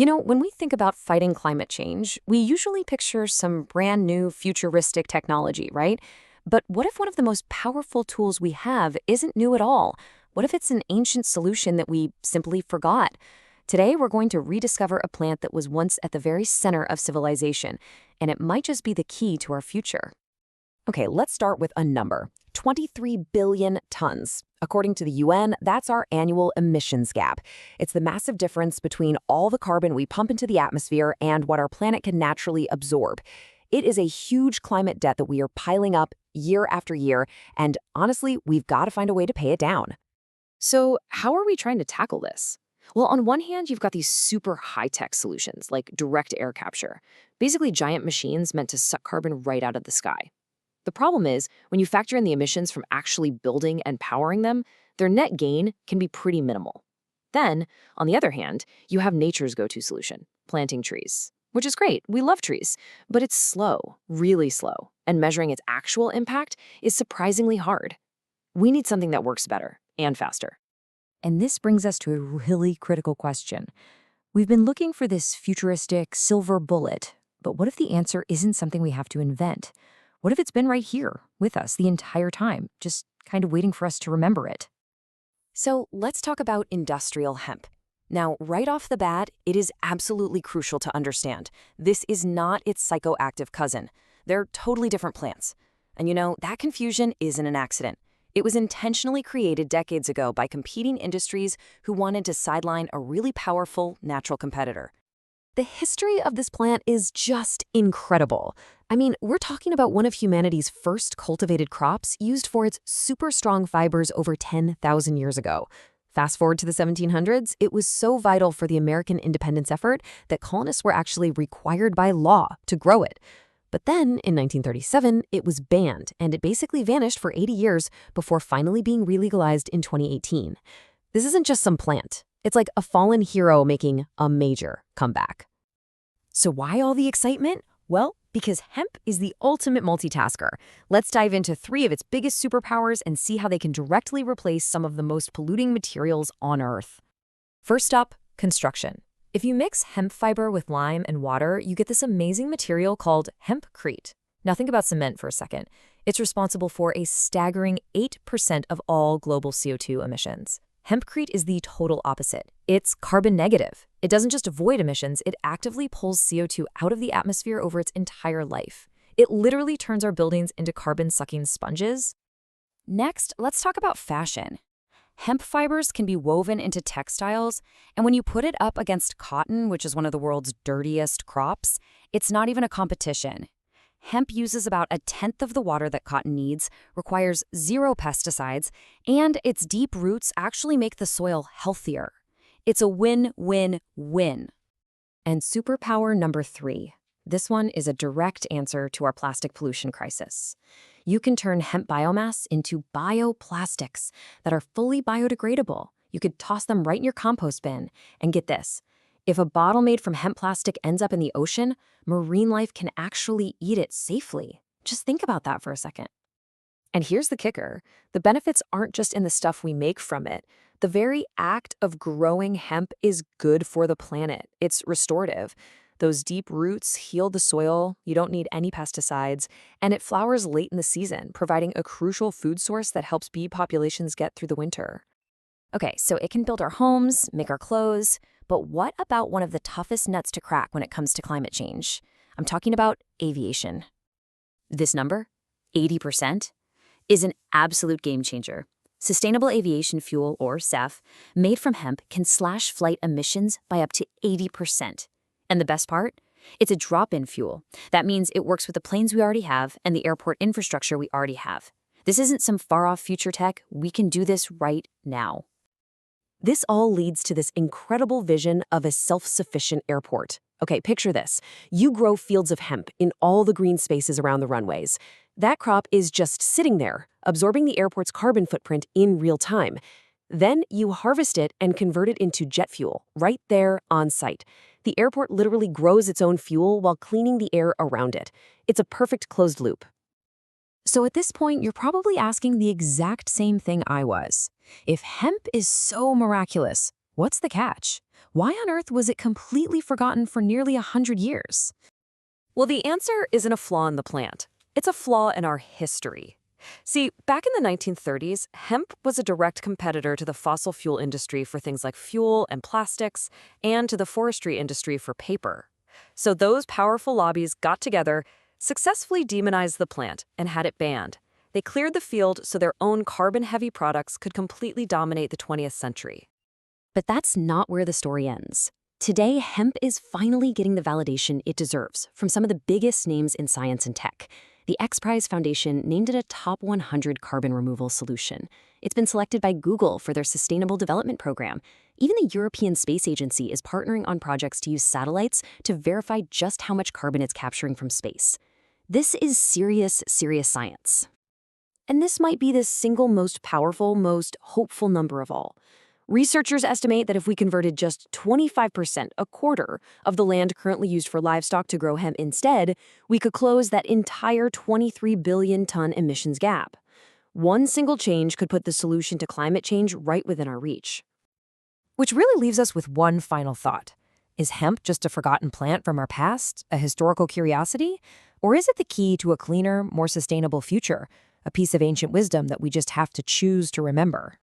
When we think about fighting climate change, we usually picture some brand new futuristic technology, right? But what if one of the most powerful tools we have isn't new at all? What if it's an ancient solution that we simply forgot? Today, we're going to rediscover a plant that was once at the very center of civilization, and it might just be the key to our future. Okay, let's start with a number. 23 billion tons. According to the UN, that's our annual emissions gap. It's the massive difference between all the carbon we pump into the atmosphere and what our planet can naturally absorb. It is a huge climate debt that we are piling up year after year, and honestly, we've got to find a way to pay it down. So, how are we trying to tackle this? Well, on one hand, you've got these super high-tech solutions like direct air capture, basically giant machines meant to suck carbon right out of the sky. The problem is, when you factor in the emissions from actually building and powering them, their net gain can be pretty minimal. Then, on the other hand, you have nature's go-to solution, planting trees. Which is great, we love trees, but it's slow, really slow, and measuring its actual impact is surprisingly hard. We need something that works better and faster. And this brings us to a really critical question. We've been looking for this futuristic silver bullet, but what if the answer isn't something we have to invent? What if it's been right here with us the entire time, just kind of waiting for us to remember it? So let's talk about industrial hemp. Now, right off the bat, it is absolutely crucial to understand. This is not its psychoactive cousin. They're totally different plants. And that confusion isn't an accident. It was intentionally created decades ago by competing industries who wanted to sideline a really powerful natural competitor. The history of this plant is just incredible. I mean, we're talking about one of humanity's first cultivated crops used for its super strong fibers over 10,000 years ago. Fast forward to the 1700s, it was so vital for the American independence effort that colonists were actually required by law to grow it. But then, in 1937, it was banned, and it basically vanished for 80 years before finally being re-legalized in 2018. This isn't just some plant. It's like a fallen hero making a major comeback. So why all the excitement? Well, because hemp is the ultimate multitasker. Let's dive into 3 of its biggest superpowers and see how they can directly replace some of the most polluting materials on Earth. First up, construction. If you mix hemp fiber with lime and water, you get this amazing material called hemcrete. Now think about cement for a second. It's responsible for a staggering 8% of all global CO2 emissions. Hemcrete is the total opposite. It's carbon negative. It doesn't just avoid emissions, it actively pulls CO2 out of the atmosphere over its entire life. It literally turns our buildings into carbon-sucking sponges. Next, let's talk about fashion. Hemp fibers can be woven into textiles, and when you put it up against cotton, which is one of the world's dirtiest crops, it's not even a competition. Hemp uses about 1/10 of the water that cotton needs, requires 0 pesticides, and its deep roots actually make the soil healthier. It's a win-win-win. And superpower number 3. This one is a direct answer to our plastic pollution crisis. You can turn hemp biomass into bioplastics that are fully biodegradable. You could toss them right in your compost bin. And get this, if a bottle made from hemp plastic ends up in the ocean, marine life can actually eat it safely. Just think about that for a second. And here's the kicker. The benefits aren't just in the stuff we make from it. The very act of growing hemp is good for the planet. It's restorative. Those deep roots heal the soil, you don't need any pesticides, and it flowers late in the season, providing a crucial food source that helps bee populations get through the winter. Okay, so it can build our homes, make our clothes, but what about one of the toughest nuts to crack when it comes to climate change? I'm talking about aviation. This number, 80%, is an absolute game changer. Sustainable aviation fuel, or SAF, made from hemp can slash flight emissions by up to 80%. And the best part? It's a drop-in fuel. That means it works with the planes we already have and the airport infrastructure we already have. This isn't some far-off future tech. We can do this right now. This all leads to this incredible vision of a self-sufficient airport. Okay, picture this. You grow fields of hemp in all the green spaces around the runways. That crop is just sitting there, absorbing the airport's carbon footprint in real time. Then you harvest it and convert it into jet fuel, right there on site. The airport literally grows its own fuel while cleaning the air around it. It's a perfect closed loop. So at this point, you're probably asking the exact same thing I was. If hemp is so miraculous, what's the catch? Why on earth was it completely forgotten for nearly 100 years? Well, the answer isn't a flaw in the plant. It's a flaw in our history. See, back in the 1930s, hemp was a direct competitor to the fossil fuel industry for things like fuel and plastics, and to the forestry industry for paper. So those powerful lobbies got together, successfully demonized the plant, and had it banned. They cleared the field so their own carbon-heavy products could completely dominate the 20th century. But that's not where the story ends. Today, hemp is finally getting the validation it deserves from some of the biggest names in science and tech. The X Prize Foundation named it a top 100 carbon removal solution. It's been selected by Google for their Sustainable Development Program. Even the European Space Agency is partnering on projects to use satellites to verify just how much carbon it's capturing from space. This is serious, serious science. And this might be the single most powerful, most hopeful number of all. Researchers estimate that if we converted just 25%, a quarter, of the land currently used for livestock to grow hemp instead, we could close that entire 23 billion ton emissions gap. One single change could put the solution to climate change right within our reach. Which really leaves us with one final thought. Is hemp just a forgotten plant from our past, a historical curiosity? Or is it the key to a cleaner, more sustainable future, a piece of ancient wisdom that we just have to choose to remember?